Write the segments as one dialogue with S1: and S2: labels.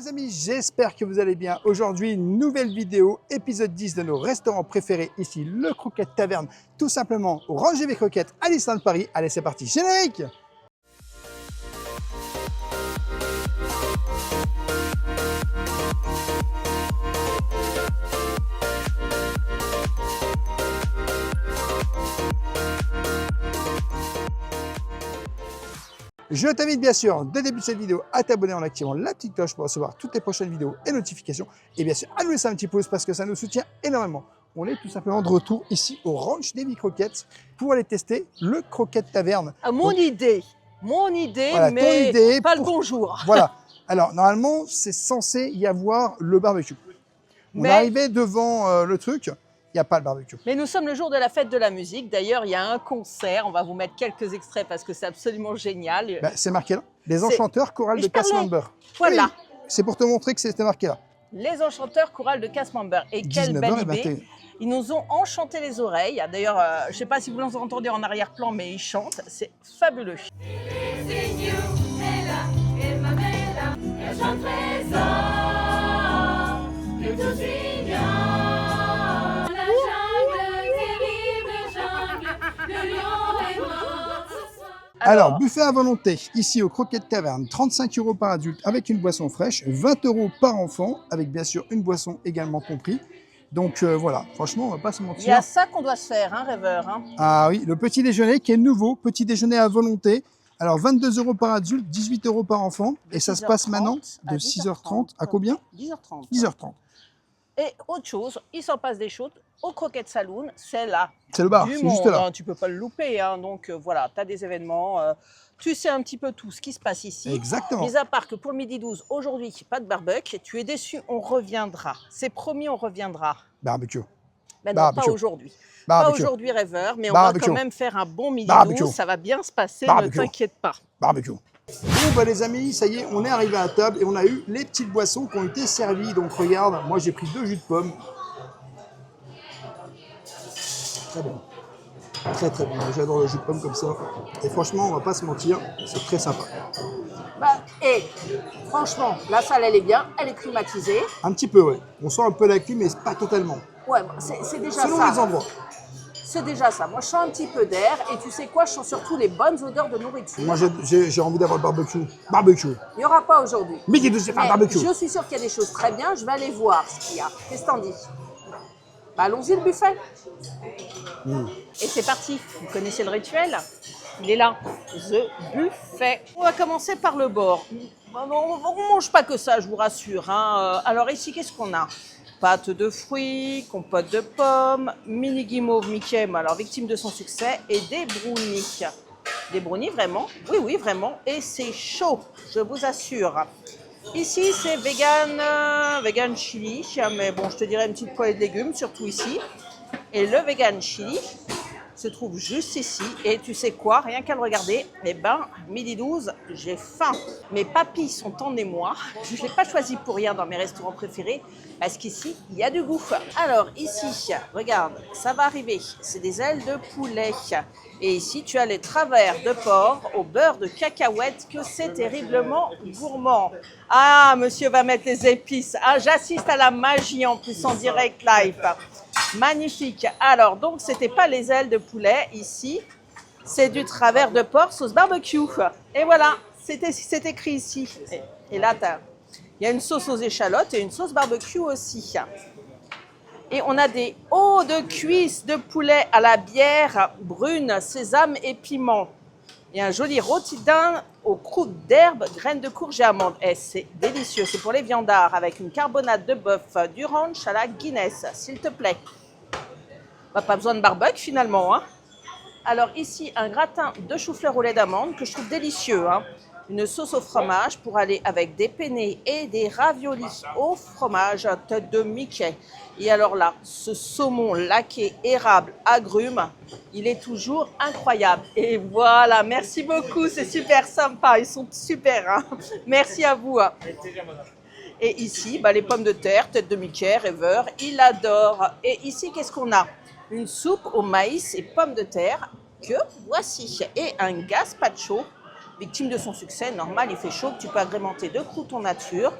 S1: les amis, j'espère que vous allez bien. Aujourd'hui, nouvelle vidéo, épisode 10 de nos restaurants préférés. Ici, le Croquette Taverne, tout simplement au Range des Croquettes à Disneyland Paris. Allez, c'est parti, générique! Je t'invite bien sûr, dès le début de cette vidéo, à t'abonner en activant la petite cloche pour recevoir toutes les prochaines vidéos et notifications. Et bien sûr, à nous laisser un petit pouce parce que ça nous soutient énormément. On est tout simplement de retour ici au Ranch des Croquettes pour aller tester le Croquette Taverne.
S2: Mon idée,
S1: voilà,
S2: mais
S1: idée
S2: pas le bonjour.
S1: Voilà. Alors, normalement, c'est censé y avoir le barbecue. On est arrivé devant le truc. Il n'y a pas le barbecue.
S2: Mais nous sommes le jour de la fête de la musique. D'ailleurs, il y a un concert. On va vous mettre quelques extraits parce que c'est absolument génial.
S1: Ben, c'est marqué là. Les enchanteurs chorales de Cast Member.
S2: Voilà.
S1: Oui, c'est pour te montrer que c'était marqué là.
S2: Les enchanteurs chorales de Cast Member. Et quelle belle idée. Ils nous ont enchanté les oreilles. D'ailleurs, je ne sais pas si vous l'entendez en arrière-plan, mais ils chantent. C'est fabuleux.
S1: Alors, buffet à volonté, ici au Croquette Taverne, 35 € par adulte avec une boisson fraîche, 20 € par enfant, avec bien sûr une boisson également compris. Donc voilà, franchement, on va pas se mentir.
S2: Il y a ça qu'on doit se faire, hein, rêveur. Hein.
S1: Ah oui, le petit déjeuner qui est nouveau, petit déjeuner à volonté. Alors 22 € par adulte, 18 € par enfant. Et ça se passe maintenant de 6h30 à combien?
S2: 10h30.
S1: 10h30.
S2: Et autre chose, il s'en passe des choses au Croquette Saloon, c'est là.
S1: C'est le bar, c'est juste là.
S2: Hein, tu peux pas le louper, hein, donc voilà, tu as des événements, tu sais un petit peu tout ce qui se passe ici.
S1: Exactement.
S2: Mis à part que pour le midi 12, aujourd'hui, pas de barbecue, tu es déçu, on reviendra. C'est promis, on reviendra.
S1: Barbecue.
S2: Mais non, pas aujourd'hui. Pas aujourd'hui, rêveur, mais on va quand même faire un bon midi 12, ça va bien se passer, ne t'inquiète pas.
S1: Barbecue. Bon bah les amis, ça y est, on est arrivé à table et on a eu les petites boissons qui ont été servies. Donc regarde, moi j'ai pris 2 jus de pomme. Très bon. Très très bon. J'adore le jus de pomme comme ça. Et franchement, on va pas se mentir, c'est très sympa.
S2: Et franchement, la salle elle est bien, elle est climatisée.
S1: Un petit peu, ouais. On sent un peu la clim, mais pas totalement.
S2: Ouais, c'est déjà
S1: selon
S2: ça.
S1: Les endroits.
S2: C'est déjà ça. Moi, je sens un petit peu d'air et tu sais quoi, je sens surtout les bonnes odeurs de nourriture.
S1: Moi, j'ai envie d'avoir le barbecue. Barbecue.
S2: Il n'y aura pas aujourd'hui.
S1: Midi 12, c'est pas un barbecue.
S2: Je suis sûre qu'il y a des choses très bien. Je vais aller voir ce qu'il y a. Qu'est-ce que t'en dis? Bah, allons-y, le buffet. Et c'est parti. Vous connaissez le rituel? Il est là. The buffet. On va commencer par le bord. On ne mange pas que ça, je vous rassure. Hein. Alors ici, qu'est-ce qu'on a? Pâte de fruits, compote de pommes, mini guimauve Mickey, alors victime de son succès, et des brownies. Des brownies, vraiment? Oui, oui, vraiment. Et c'est chaud, je vous assure. Ici, c'est vegan chili, mais bon, je te dirais une petite poêlée de légumes, surtout ici. Et le vegan chili se trouve juste ici. Et tu sais quoi, rien qu'à le regarder, eh ben, midi 12, j'ai faim. Mes papilles sont en émoi. Je ne l'ai pas choisi pour rien dans mes restaurants préférés, parce qu'ici, il y a du goût. Alors ici, regarde, ça va arriver. C'est des ailes de poulet. Et ici, tu as les travers de porc au beurre de cacahuète, que c'est terriblement gourmand. Ah, monsieur va mettre les épices. Ah, j'assiste à la magie en plus en direct live. Magnifique. Alors, donc, c'était pas les ailes de poulet ici. C'est du travers de porc sauce barbecue. Et voilà, c'est écrit ici. Et là, il y a une sauce aux échalotes et une sauce barbecue aussi. Et on a des hauts de cuisses de poulet à la bière brune, sésame et piment. Et un joli rôti d'Inde aux croûtes d'herbe, graines de courge et amandes. Et c'est délicieux, c'est pour les viandards avec une carbonade de bœuf, du ranch à la Guinness, s'il te plaît. Bah, pas besoin de barbecue finalement. Hein. Alors ici, un gratin de chou-fleur au lait d'amande que je trouve délicieux. Hein. Une sauce au fromage pour aller avec des penne et des raviolis au fromage, tête de Mickey. Et alors là, ce saumon laqué érable agrumes, il est toujours incroyable. Et voilà, merci beaucoup, c'est super sympa, ils sont super. Hein. Merci à vous. Et ici, bah, les pommes de terre, tête de Mickey, rêveur, il adore. Et ici, qu'est-ce qu'on a? Une soupe au maïs et pommes de terre que voici. Et un gazpacho victime de son succès, normal, il fait chaud, que tu peux agrémenter de croûtons nature,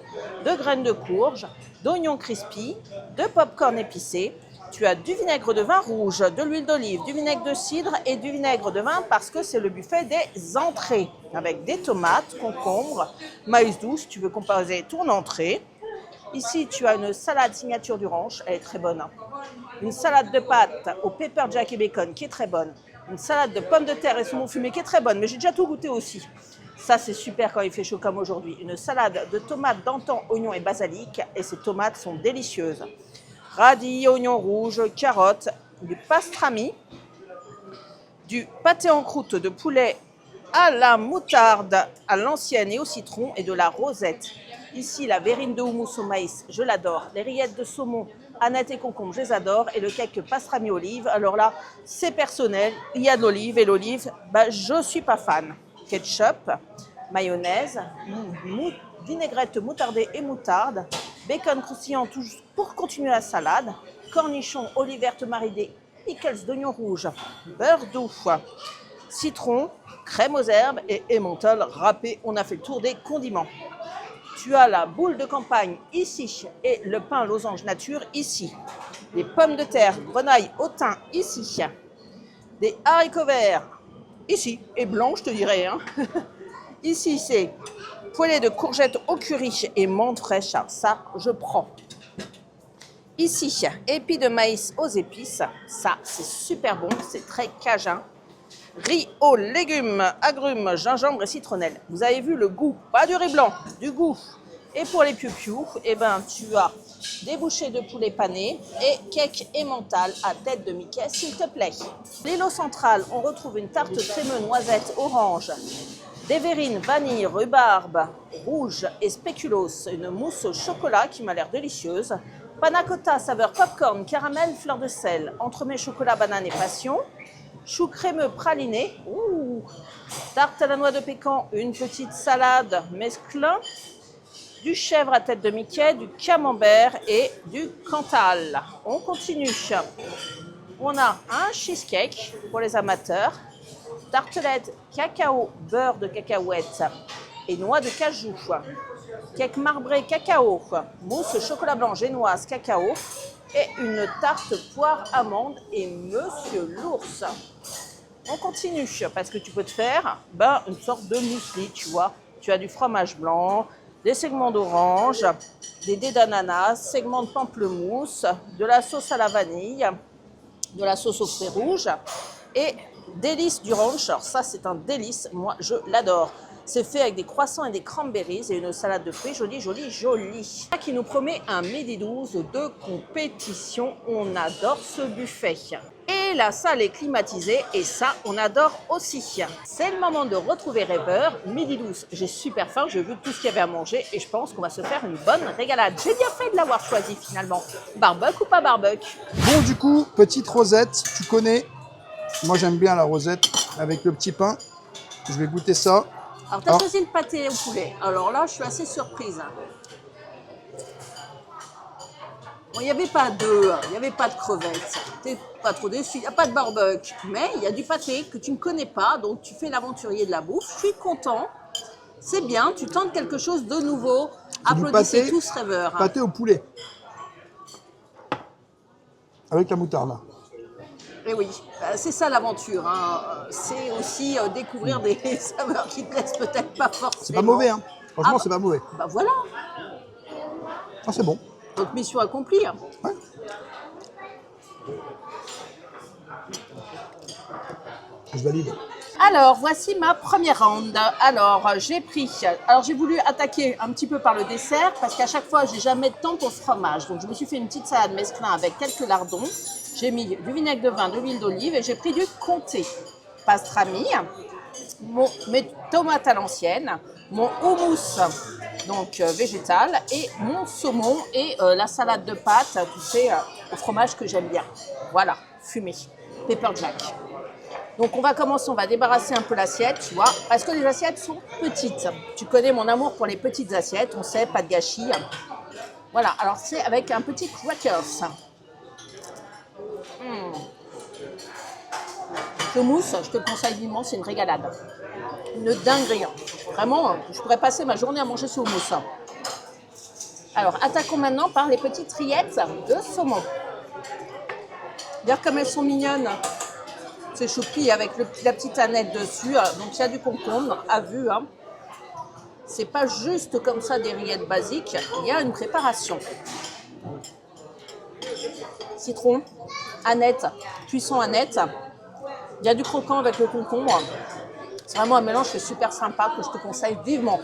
S2: de graines de courge, d'oignons crispy, de pop-corn épicé. Tu as du vinaigre de vin rouge, de l'huile d'olive, du vinaigre de cidre et du vinaigre de vin parce que c'est le buffet des entrées avec des tomates, concombres, maïs doux si tu veux composer ton entrée. Ici, tu as une salade signature du ranch, elle est très bonne. Une salade de pâtes au pepper jack et bacon qui est très bonne. Une salade de pommes de terre et saumon fumé qui est très bonne, mais j'ai déjà tout goûté aussi. Ça, c'est super quand il fait chaud comme aujourd'hui. Une salade de tomates, d'antan, oignons et basilic et ces tomates sont délicieuses. Radis, oignons rouges, carottes, du pastrami, du pâté en croûte de poulet à la moutarde, à l'ancienne et au citron et de la rosette. Ici, la verrine de houmous au maïs, je l'adore. Les rillettes de saumon, aneth et concombre, je les adore. Et le cake pastrami olive, alors là, c'est personnel. Il y a de l'olive et l'olive, je ne suis pas fan. Ketchup, mayonnaise, vinaigrette moutardée et moutarde, bacon croustillant pour continuer la salade, cornichons, olive verte marinée, pickles d'oignons rouges, beurre doux, citron, crème aux herbes et emmental râpé. On a fait le tour des condiments. Tu as la boule de campagne ici et le pain losange nature ici. Les pommes de terre, grenaille au thym ici. Des haricots verts ici et blancs, je te dirais. Hein. Ici, c'est poêlée de courgettes au curry et menthe fraîche. Ça, je prends. Ici, épis de maïs aux épices. Ça, c'est super bon. C'est très cajun. Riz aux légumes, agrumes, gingembre et citronnelle. Vous avez vu le goût, pas du riz blanc, du goût. Et pour les piou-piou, eh ben, tu as des bouchées de poulet pané et cake emmental à tête de Mickey, s'il te plaît. L'îlot central, on retrouve une tarte crémeux, noisette, orange, des verrines, vanille, rhubarbe, rouge et spéculoos, une mousse au chocolat qui m'a l'air délicieuse. Panna cotta, saveur popcorn, caramel, fleur de sel, entremets chocolat, banane et passion. Chou crémeux praliné, tarte à la noix de pécan, une petite salade mesclun, du chèvre à tête de Mickey, du camembert et du cantal. On continue. On a un cheesecake pour les amateurs, tartelette cacao, beurre de cacahuète et noix de cajou, cake marbré cacao, mousse chocolat blanc génoise cacao, et une tarte poire amande et Monsieur l'ours. On continue parce que tu peux te faire une sorte de muesli, tu vois. Tu as du fromage blanc, des segments d'orange, des dés d'ananas, segments de pamplemousse, de la sauce à la vanille, de la sauce aux fruits rouges et délice du ranch. Alors ça, c'est un délice, moi je l'adore. C'est fait avec des croissants et des cranberries et une salade de fruits jolie, jolie, jolie. Ça qui nous promet un midi 12 de compétition. On adore ce buffet. Et la salle est climatisée et ça, on adore aussi. C'est le moment de retrouver Rêveur. Midi 12, j'ai super faim, j'ai vu tout ce qu'il y avait à manger et je pense qu'on va se faire une bonne régalade. J'ai bien fait de l'avoir choisi finalement. Barbecue ou pas barbecue?
S1: Bon, du coup, petite rosette, tu connais. Moi, j'aime bien la rosette avec le petit pain. Je vais goûter ça.
S2: Alors, tu as choisi le pâté au poulet. Alors là, je suis assez surprise. Bon, il n'y avait pas d'œufs, il n'y avait pas de crevettes. Tu n'es pas trop déçu. Il n'y a pas de barbecue. Mais il y a du pâté que tu ne connais pas. Donc, tu fais l'aventurier de la bouffe. Je suis content. C'est bien. Tu tentes quelque chose de nouveau. Applaudissez tous Rêveur.
S1: Pâté au poulet. Avec la moutarde.
S2: Et oui, c'est ça l'aventure. Hein. C'est aussi découvrir des saveurs qui ne te plaisent peut-être pas forcément.
S1: C'est pas mauvais, hein. Franchement, c'est pas mauvais.
S2: Bah voilà.
S1: Ah, c'est bon.
S2: Donc mission accomplie. Hein.
S1: Ouais. Je valide.
S2: Alors, voici ma première ronde. Alors, j'ai voulu attaquer un petit peu par le dessert parce qu'à chaque fois, j'ai jamais de temps pour le fromage. Donc, je me suis fait une petite salade mesclin avec quelques lardons. J'ai mis du vinaigre de vin, de l'huile d'olive et j'ai pris du comté, pastrami, mes tomates à l'ancienne, mon houmous donc végétal et mon saumon et la salade de pâtes, tu sais, au fromage que j'aime bien. Voilà, fumé, pepper jack. Donc on va commencer, on va débarrasser un peu l'assiette, tu vois, parce que les assiettes sont petites. Tu connais mon amour pour les petites assiettes, on sait, pas de gâchis. Voilà, alors c'est avec un petit crackers. Ce mousse, je te le conseille vivement, c'est une régalade. Une dinguerie. Vraiment, je pourrais passer ma journée à manger ce houmous. Alors, attaquons maintenant par les petites rillettes de saumon. Regarde comme elles sont mignonnes. C'est choupi avec la petite aneth dessus. Donc, il y a du concombre à vue. Hein. C'est pas juste comme ça des rillettes basiques. Il y a une préparation. Citron, aneth, cuisson aneth. Il y a du croquant avec le concombre. C'est vraiment un mélange qui est super sympa que je te conseille vivement.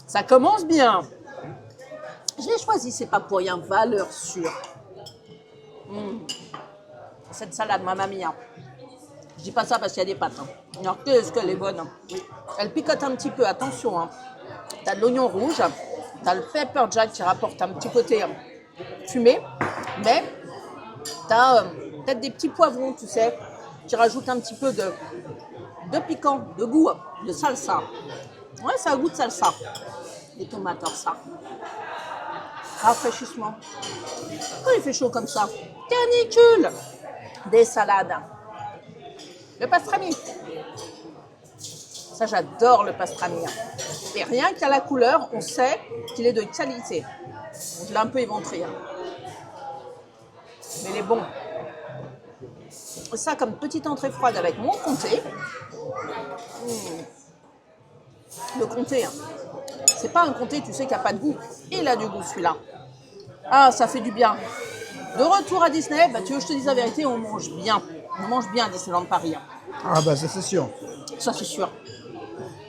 S2: Ça commence bien. Je l'ai choisi, c'est pas pour rien, valeur sûre. Cette salade, mamma mia. Je dis pas ça parce qu'il y a des pâtes. Hein. Alors qu'est-ce qu'elle est bonne. Elle picote un petit peu, attention. Hein. Tu as de l'oignon rouge, tu as le pepper jack qui rapporte un petit côté fumé, mais tu as peut-être des petits poivrons, tu sais, qui rajoutent un petit peu de piquant, de goût, de salsa. Ouais, ça a goût de salsa. Les tomates, ça. Rafraîchissement. Quand il fait chaud comme ça, canicule. Des salades. Le pastrami. Ça, j'adore le pastrami. Et rien qu'à la couleur, on sait qu'il est de qualité. Je l'ai un peu éventré. Mais il est bon. Ça, comme petite entrée froide avec mon comté. Le comté, c'est pas un comté, tu sais, qui n'a pas de goût. Il a du goût, celui-là. Ah, ça fait du bien. De retour à Disney, bah, tu veux que je te dise la vérité, on mange bien. On mange bien à Disneyland Paris.
S1: Ah bah ça c'est sûr.
S2: Ça, c'est sûr.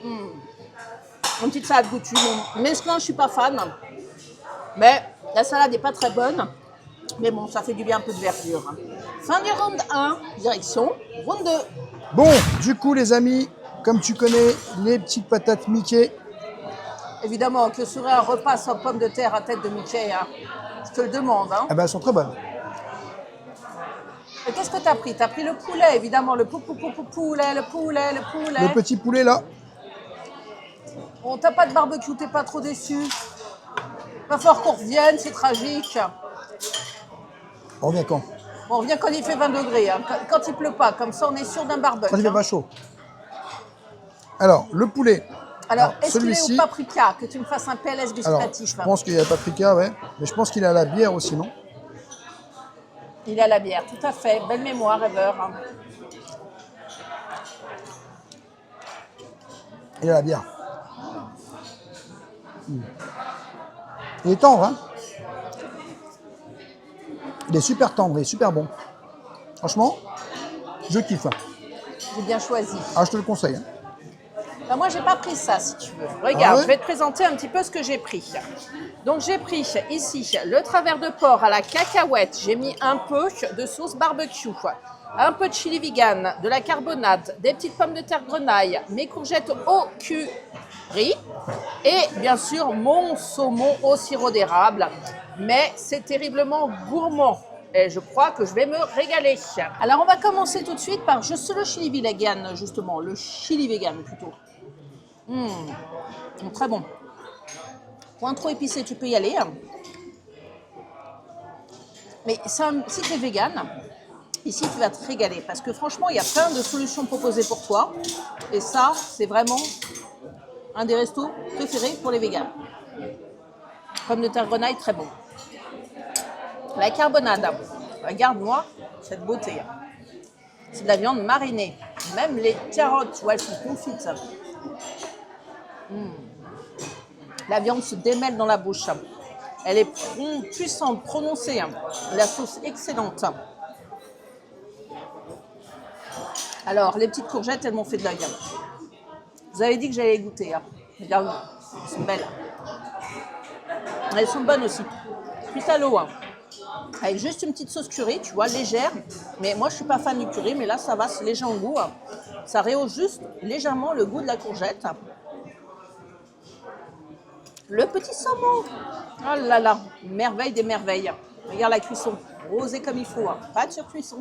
S2: Une petite salade goûtue. Mesclun, je suis pas fan. Mais la salade n'est pas très bonne. Mais bon, ça fait du bien un peu de verdure. Fin du round 1, direction round 2.
S1: Bon, du coup les amis, comme tu connais, les petites patates Mickey.
S2: Évidemment, que serait un repas sans pommes de terre à tête de Mickey, hein. Je te le demande. Hein.
S1: Ah bah elles sont très bonnes.
S2: Et qu'est-ce que tu as pris? Tu as pris le poulet, évidemment, le poulet, le poulet.
S1: Le petit poulet là.
S2: Bon, t'as pas de barbecue, t'es pas trop déçu. Va falloir qu'on revienne, c'est tragique.
S1: On revient quand?
S2: Bon, on revient quand il fait 20 degrés, hein. Quand il pleut pas, comme ça on est sûr d'un barbecue.
S1: Quand il fait pas chaud. Alors, le poulet.
S2: Alors, est-ce qu'il est
S1: celui-ci.
S2: au paprika? Que tu me fasses un PLS
S1: Alors,
S2: gustatif.
S1: je pense qu'il y a paprika, ouais. Mais je pense qu'il a la bière aussi, non?
S2: Il a la bière, tout à fait. Belle mémoire, rêveur. Hein.
S1: Il a la bière. Il est tendre, hein? Il est super tendre et super bon. Franchement, je kiffe.
S2: J'ai bien choisi.
S1: Ah, je te le conseille. Hein.
S2: Ben, moi, j'ai pas pris ça, si tu veux. Regarde,
S1: Ah ouais?
S2: je vais te présenter un petit peu ce que j'ai pris. Donc, j'ai pris ici le travers de porc à la cacahuète. J'ai mis un peu de sauce barbecue, un peu de chili vegan, de la carbonate, des petites pommes de terre grenaille, mes courgettes au curry et bien sûr mon saumon au sirop d'érable. Mais c'est terriblement gourmand. Et je crois que je vais me régaler. Alors, on va commencer tout de suite par juste le chili vegan, justement. Le chili vegan, plutôt. Très bon. Point trop épicé, tu peux y aller. Mais ça, si tu es vegan, ici, tu vas te régaler. Parce que franchement, il y a plein de solutions proposées pour toi. Et ça, c'est vraiment un des restos préférés pour les végans. Pommes de terre grenaille, très bon. La carbonade, regarde-moi cette beauté. C'est de la viande marinée. Même les carottes, tu vois, elles sont confites. La viande se démêle dans la bouche. Elle est puissante, prononcée. La sauce excellente. Alors, les petites courgettes, elles m'ont fait de l'œil. Vous avez dit que j'allais goûter. Hein. Regarde, elles sont belles. Elles sont bonnes aussi. Plus à l'eau. Hein. Avec juste une petite sauce curry, tu vois, légère. Mais moi, je ne suis pas fan du curry, mais là, ça va, c'est léger en goût. Ça rehausse juste légèrement le goût de la courgette. Le petit saumon. Oh là là, merveille des merveilles. Regarde la cuisson, rosée comme il faut. Hein. Pas de surcuisson.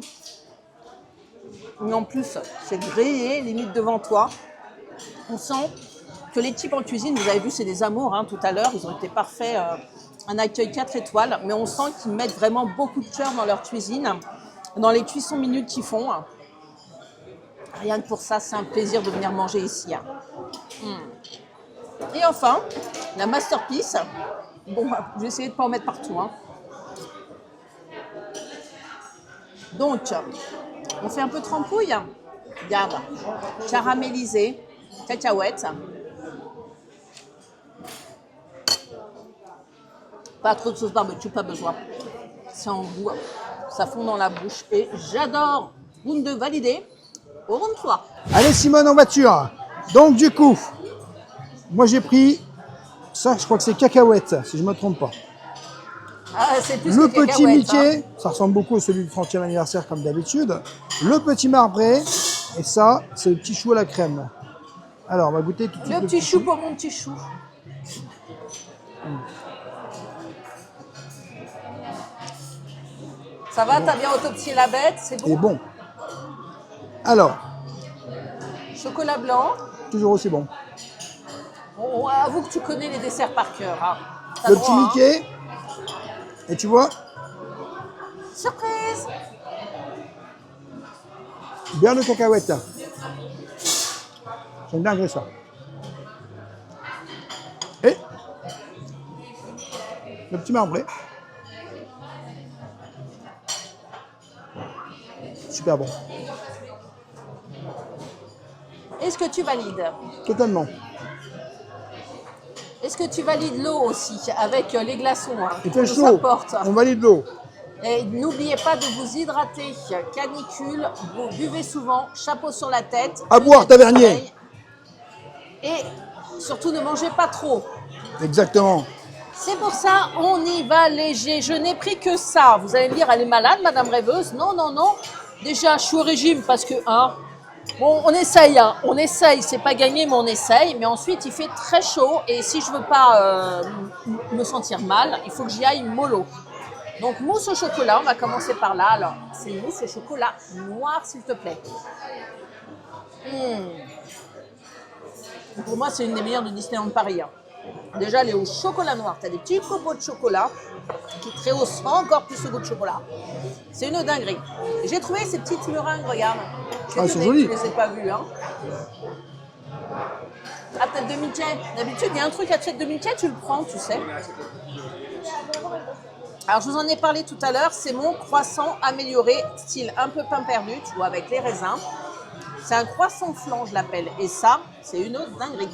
S2: Mais en plus, c'est grillé, limite devant toi. On sent que les types en cuisine, vous avez vu, c'est des amours. Hein, tout à l'heure, ils ont été parfaits. Un accueil 4 étoiles, mais on sent qu'ils mettent vraiment beaucoup de cœur dans leur cuisine, dans les cuissons minutes qu'ils font. Rien que pour ça, c'est un plaisir de venir manger ici. Hein. Et enfin, la masterpiece. Bon, je vais essayer de ne pas en mettre partout. Hein. Donc, on fait un peu trempouille. Regarde, caramélisé, cacahuètes. Pas trop de sauce barbecue, pas besoin. C'est en goût, ça fond dans la bouche et j'adore. Round 2 validé, au round 3.
S1: Allez Simone en voiture. Donc du coup, moi j'ai pris ça, je crois que c'est cacahuètes, si je ne me trompe pas.
S2: Ah, c'est plus
S1: Le
S2: que
S1: petit
S2: cacahuètes,
S1: Mickey,
S2: hein.
S1: ça ressemble beaucoup à celui du 30e anniversaire comme d'habitude. Le petit marbré, et ça, c'est le petit chou à la crème. Alors, on va goûter tout de suite
S2: Le petit chou pour mon petit chou. Ça va, t'as bien autopsié la bête, c'est
S1: Et
S2: bon.
S1: bon. Alors,
S2: Chocolat blanc.
S1: toujours aussi bon.
S2: On avoue que tu connais les desserts par cœur. Hein. T'as
S1: Le
S2: droit,
S1: petit Mickey, et tu vois,
S2: Surprise!
S1: bien de cacahuètes. J'aime bien ça. Et le petit marbré. Super bon.
S2: Est-ce que tu valides?
S1: Totalement.
S2: Est-ce que tu valides l'eau aussi avec les glaçons hein,
S1: Il
S2: qu'on
S1: fait
S2: nous
S1: chaud.
S2: apporte?
S1: On valide l'eau.
S2: Et n'oubliez pas de vous hydrater. Canicule, vous buvez souvent, chapeau sur la tête.
S1: À boire, tavernier.
S2: Et surtout, ne mangez pas trop.
S1: Exactement.
S2: C'est pour ça, on y va léger. Je n'ai pris que ça. Vous allez me dire, elle est malade, Madame Rêveuse. Non, non, non. Déjà, je suis au régime parce que, bon, on essaye. Hein. On essaye. C'est pas gagné, mais on essaye. Mais ensuite, il fait très chaud. Et si je veux pas me sentir mal, il faut que j'y aille mollo. Donc, mousse au chocolat. On va commencer par là. Alors, c'est une mousse au chocolat noir, s'il te plaît. Pour moi, c'est une des meilleures de Disneyland Paris. Hein. Déjà, elle est au chocolat noir. Tu as des petits copeaux de chocolat qui te rehaussent encore plus ce goût de chocolat. C'est une dinguerie. J'ai trouvé ces petites meringues, regarde.
S1: Ah, c'est joli.
S2: Je ne les ai pas vues. Hein. La tête de Mickey. D'habitude, il y a un truc à tête de Mickey, tu le prends, tu sais. Alors, je vous en ai parlé tout à l'heure. C'est mon croissant amélioré, style un peu pain perdu, tu vois, avec les raisins. C'est un croissant flan, je l'appelle. Et ça, c'est une autre dinguerie.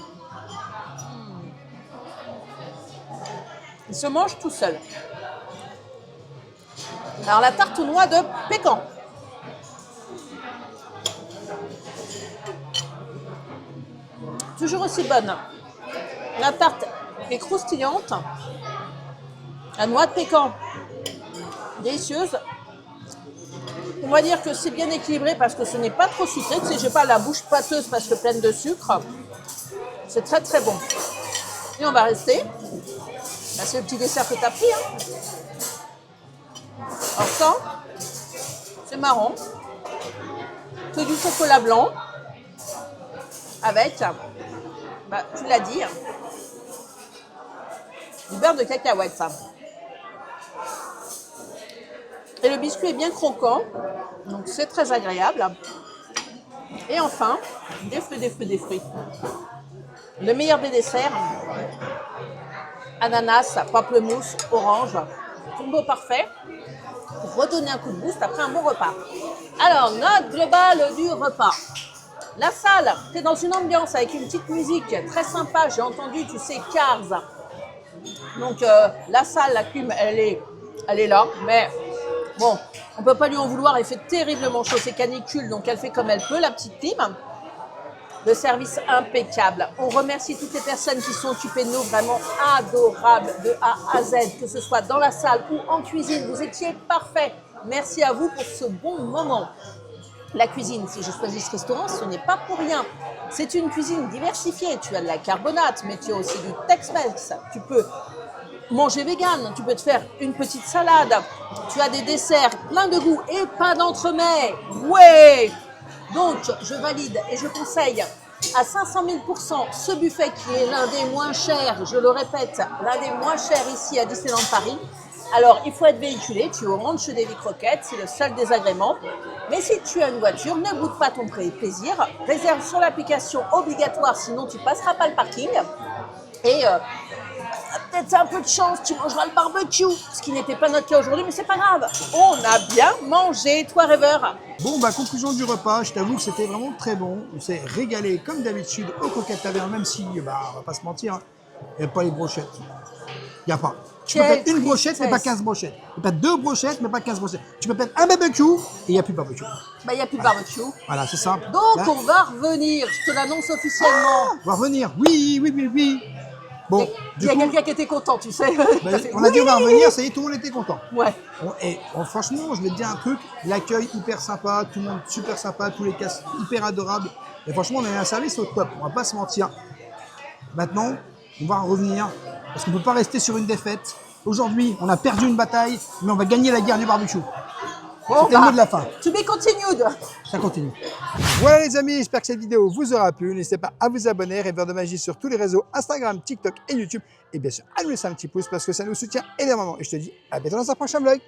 S2: Il se mange tout seul. Alors, la tarte aux noix de Pécan. Toujours aussi bonne. La tarte est croustillante. La noix de Pécan, délicieuse. On va dire que c'est bien équilibré parce que ce n'est pas trop sucré. Tu sais, j'ai pas la bouche pâteuse parce que pleine de sucre. C'est très très bon. Et on va rester. Là, c'est le petit dessert que tu as pris. Hein. Alors ça, c'est marrant. C'est du chocolat blanc avec, tu l'as dit, du beurre de cacahuète. Ça. Et le biscuit est bien croquant, donc c'est très agréable. Et enfin, des fruits. Le meilleur des desserts, ananas, pamplemousse, orange, combo parfait pour redonner un coup de boost après un bon repas. Alors, note globale du repas. La salle, tu es dans une ambiance avec une petite musique très sympa, j'ai entendu, tu sais, Cars. Donc, la salle, la clim, elle est là, mais bon, on ne peut pas lui en vouloir, elle fait terriblement chaud, c'est canicule, donc elle fait comme elle peut, la petite clim. Le service impeccable. On remercie toutes les personnes qui sont occupées de nous, vraiment adorables de A à Z, que ce soit dans la salle ou en cuisine. Vous étiez parfaits. Merci à vous pour ce bon moment. La cuisine, si je choisis ce restaurant, ce n'est pas pour rien. C'est une cuisine diversifiée. Tu as de la carbonate, mais tu as aussi du Tex-Mex. Tu peux manger vegan, tu peux te faire une petite salade. Tu as des desserts plein de goût et pas d'entremets. Ouais! Donc, je valide et je conseille à 500 000 % ce buffet qui est l'un des moins chers, je le répète, l'un des moins chers ici à Disneyland Paris. Alors, il faut être véhiculé, tu es au ranch des Vic Roquettes, c'est le seul désagrément. Mais si tu as une voiture, ne boude pas ton plaisir. Réserve sur l'application obligatoire, sinon tu passeras pas le parking. Et peut-être un peu de chance, tu mangeras le barbecue, ce qui n'était pas notre cas aujourd'hui, mais c'est pas grave. On a bien mangé, toi rêveur.
S1: Bon, bah, conclusion du repas, je t'avoue que c'était vraiment très bon. On s'est régalé comme d'habitude au Coquette Taverne, même si, bah, on va pas se mentir, hein, il n'y a pas les brochettes. Il n'y a pas. Tu peux
S2: Quelle
S1: mettre une brochette, mais pas
S2: tristesse.
S1: 15 brochettes. Tu peux mettre 2 brochettes, mais pas 15 brochettes. Tu peux mettre un barbecue, et il n'y a plus de barbecue.
S2: Bah, il n'y a plus de barbecue.
S1: Voilà, c'est simple.
S2: Donc,
S1: Là,
S2: on va revenir, je te l'annonce officiellement.
S1: on va revenir. Oui, oui, oui, oui. Bon,
S2: Il
S1: du
S2: y a
S1: coup,
S2: quelqu'un qui était content, tu sais.
S1: bah,
S2: T'as fait
S1: on a dit on va
S2: oui.
S1: revenir, ça y est, tout le monde était content.
S2: Ouais.
S1: Franchement, je vais te dire un truc, l'accueil hyper sympa, tout le monde super sympa, tous les castes hyper adorables. Et franchement, on a eu un service au top, on va pas se mentir. Maintenant, on va en revenir, parce qu'on ne peut pas rester sur une défaite. Aujourd'hui, on a perdu une bataille, mais on va gagner la guerre du barbecue.
S2: Bon,
S1: C'était le mot de la fin.
S2: To be continued.
S1: Ça continue. Voilà les amis, j'espère que cette vidéo vous aura plu. N'hésitez pas à vous abonner, Rêveur de Magie sur tous les réseaux, Instagram, TikTok et YouTube. Et bien sûr, à nous laisser un petit pouce parce que ça nous soutient énormément. Et je te dis à bientôt dans un prochain vlog.